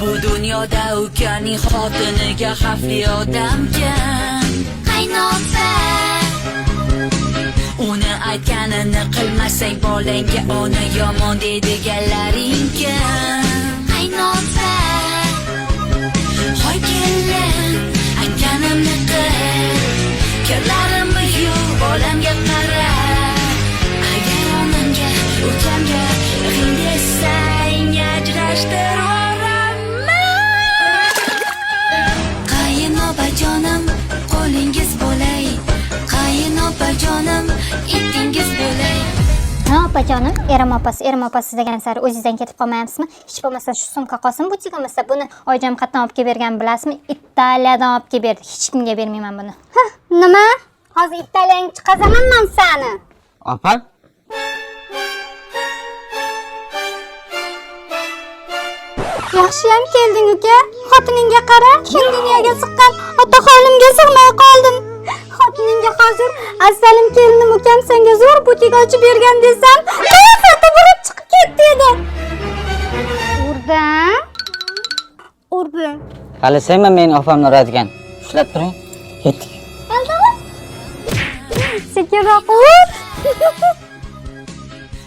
Bu dunyoda ukaning xotiniga xavfli odam kam. Qaynota uni aytganini qilmasang bolangga ona yomon deydiganlaring kam. Qaynota hoy kelin aytganimni qil, kirlarimni yuv, bolamga qara. Agar onamga ukamga g'ing desang ajrashtir oraman. Qaynopajonim qo'lingiz bo'lay, qaynopajonim itingiz bo'lay. Opajonim, erim opasi degan sari o'zingizdan ketib qolmayapsizmi? Hech bo'lmasa shu sumka qolsin, butik bo'lmasa buni oyjam qatdan olib kelib bergan bilasizmi? Italiyadan olib kelib berdi. Hech kimga bermayman buni. Nima? Hozir Italiyaga chiqazaman men seni. Opa? Yaxshiyam kelding uka. Xotiningga qara, shu dunyoga chiqqan otaxonimga sig'may qoldim. Xotiningga hozir asalim kelinim ukam senga zo'r butik ochib bergan desam, qiyofati burib chiqib ketdi edi. Urdim. Hali senmi meni opamni uradigan? Ushlab turing. Ketdik. Sekinroq ur.